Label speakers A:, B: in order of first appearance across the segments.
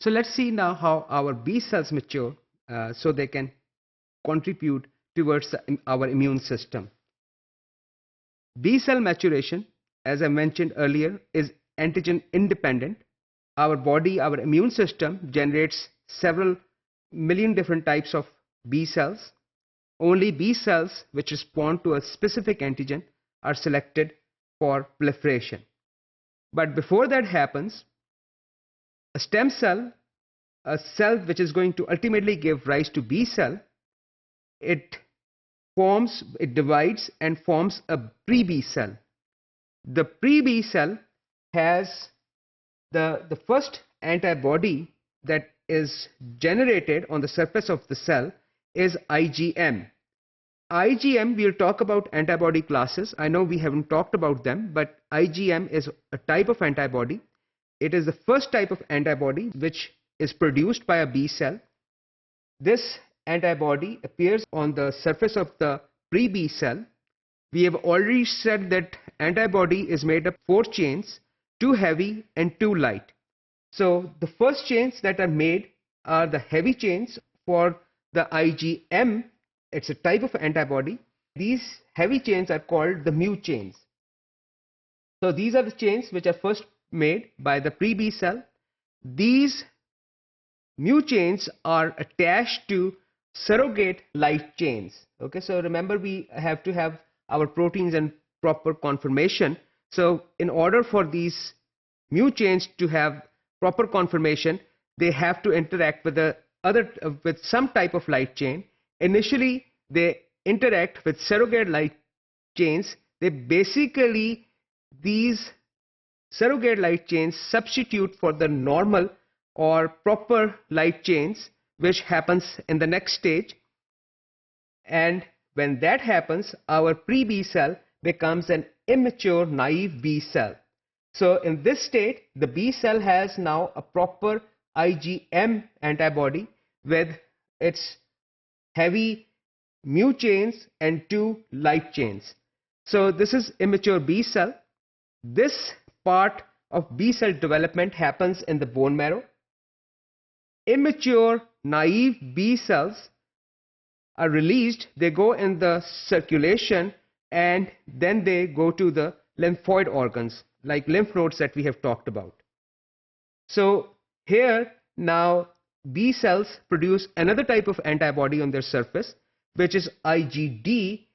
A: So let's see now how our B cells mature so they can contribute towards our immune system. B cell maturation, as I mentioned earlier, is antigen independent. Our body, our immune system generates several million different types of B cells. Only B cells which respond to a specific antigen are selected for proliferation. But before that happens, a stem cell, a cell which is going to ultimately give rise to B cell, it divides and forms a pre-B cell. The pre-B cell has the first antibody that is generated on the surface of the cell is IgM. IgM, we'll talk about antibody classes. I know we haven't talked about them, but IgM is a type of antibody. It is the first type of antibody which is produced by a B cell. This antibody appears on the surface of the pre-B cell. We have already said that antibody is made of 4 chains, 2 heavy and 2 light. So the first chains that are made are the heavy chains for the IgM. It's a type of antibody. These heavy chains are called the mu chains. So these are the chains which are first made by the pre-B cell. These mu chains are attached to surrogate light chains. Okay, so remember we have to have our proteins in proper conformation. So in order for these mu chains to have proper conformation, they have to interact with with some type of light chain. Initially, they interact with surrogate light chains. These surrogate light chains substitute for the normal or proper light chains, which happens in the next stage. And when that happens, our pre-B cell becomes an immature naive B cell. So in this state, the B cell has now a proper IgM antibody with its heavy mu chains and 2 light chains. So this is immature B cell. This part of B cell development happens in the bone marrow. Immature naive B cells are released. They go in the circulation and then they go to the lymphoid organs like lymph nodes that we have talked about. So here now B cells produce another type of antibody on their surface, which is IgD.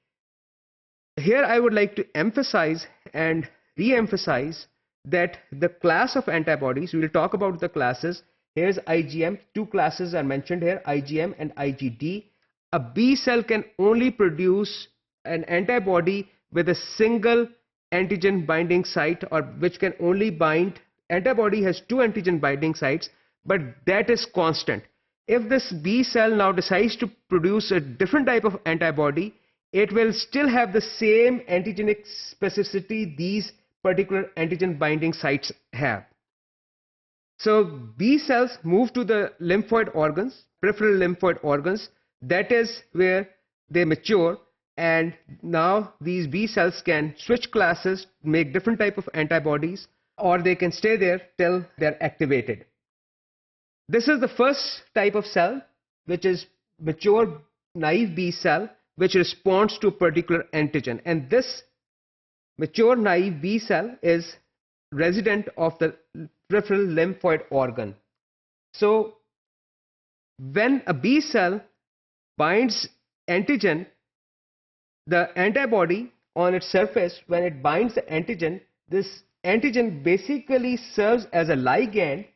A: Here I would like to emphasize and re-emphasize that the class of antibodies, we will talk about the classes. Here's IgM, 2 classes are mentioned here, IgM and IgD. A B cell can only produce an antibody with a single antigen binding site, or which can only bind. Antibody has 2 antigen binding sites, but that is constant. If this B cell now decides to produce a different type of antibody, it will still have the same antigenic specificity these particular antigen binding sites have. So B cells move to the lymphoid organs, peripheral lymphoid organs. That is where they mature, and now these B cells can switch classes, make different type of antibodies, or they can stay there till they're activated. This is the first type of cell, which is mature naive B cell, which responds to a particular antigen. And this mature naive B cell is resident of the peripheral lymphoid organ. So when a B cell binds antigen, the antibody on its surface, when it binds the antigen, this antigen basically serves as a ligand.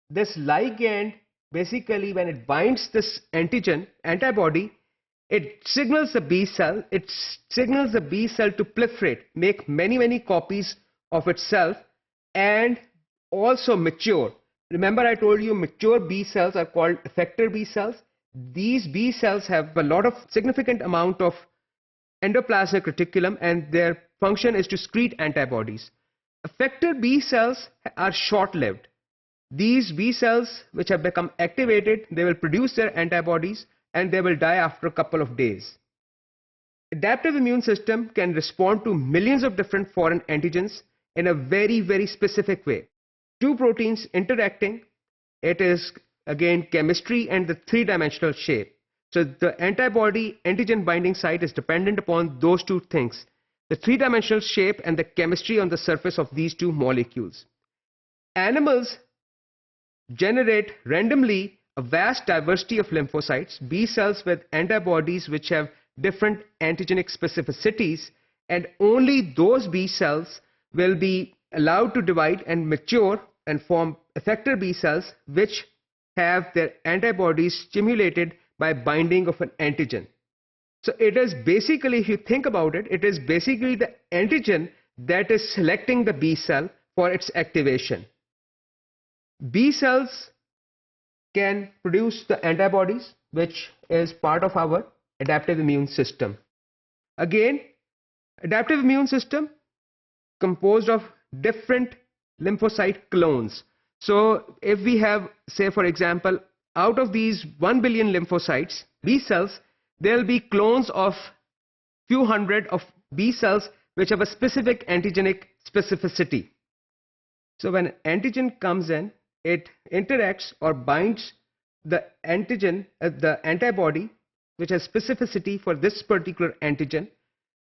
A: This ligand basically, when it binds this antibody, it signals the B cell, to proliferate, make many copies of itself and also mature. Remember I told you mature B cells are called effector B cells. These B cells have a lot of significant amount of endoplasmic reticulum and their function is to secrete antibodies. Effector B cells are short-lived. These B cells which have become activated, they will produce their antibodies and they will die after a couple of days. Adaptive immune system can respond to millions of different foreign antigens in a very specific way. 2 proteins interacting it is again chemistry and the three-dimensional shape. So the antibody antigen binding site is dependent upon those two things, the three-dimensional shape and the chemistry on the surface of these two molecules. Animals generate randomly a vast diversity of lymphocytes, B cells with antibodies which have different antigenic specificities, and only those B cells will be allowed to divide and mature and form effector B cells which have their antibodies stimulated by binding of an antigen. So it is basically, if you think about it, it is basically the antigen that is selecting the B cell for its activation. B cells can produce the antibodies, which is part of our adaptive immune system. Again, adaptive immune system composed of different lymphocyte clones. So if we have, say for example, out of these 1 billion lymphocytes, B cells, there will be clones of few hundred of B cells which have a specific antigenic specificity. So when antigen comes in, it interacts or binds the antigen, the antibody, which has specificity for this particular antigen.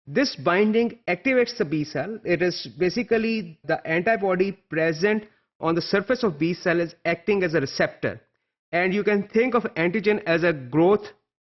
A: This binding activates the B cell. It is basically the antibody present on the surface of B cell is acting as a receptor. And you can think of antigen as a growth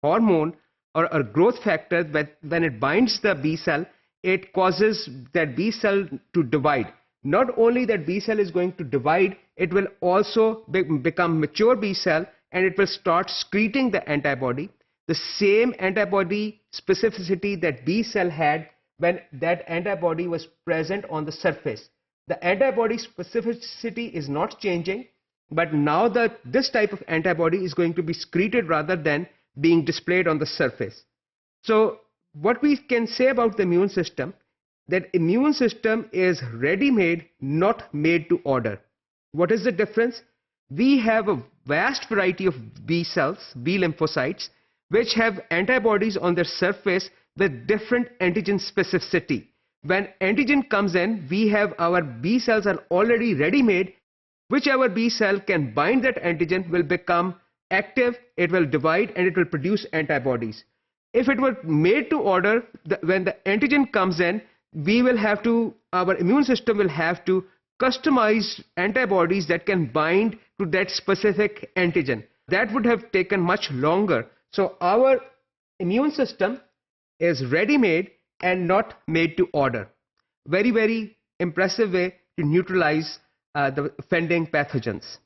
A: hormone or a growth factor. That when it binds the B cell, it causes that B cell to divide. Not only that B cell is going to divide, it will also become mature B cell and it will start secreting the antibody. The same antibody specificity that B cell had when that antibody was present on the surface. The antibody specificity is not changing, but now this type of antibody is going to be secreted rather than being displayed on the surface. So what we can say about the immune system, that immune system is ready-made, not made to order. What is the difference? We have a vast variety of B cells, B lymphocytes, which have antibodies on their surface with different antigen specificity. When antigen comes in, we have our B cells are already ready-made. Whichever B cell can bind that antigen will become active, it will divide and it will produce antibodies. If it were made to order, when the antigen comes in, our immune system will have to customize antibodies that can bind to that specific antigen. That would have taken much longer. So our immune system is ready-made and not made to order. Very, very impressive way to neutralize the offending pathogens.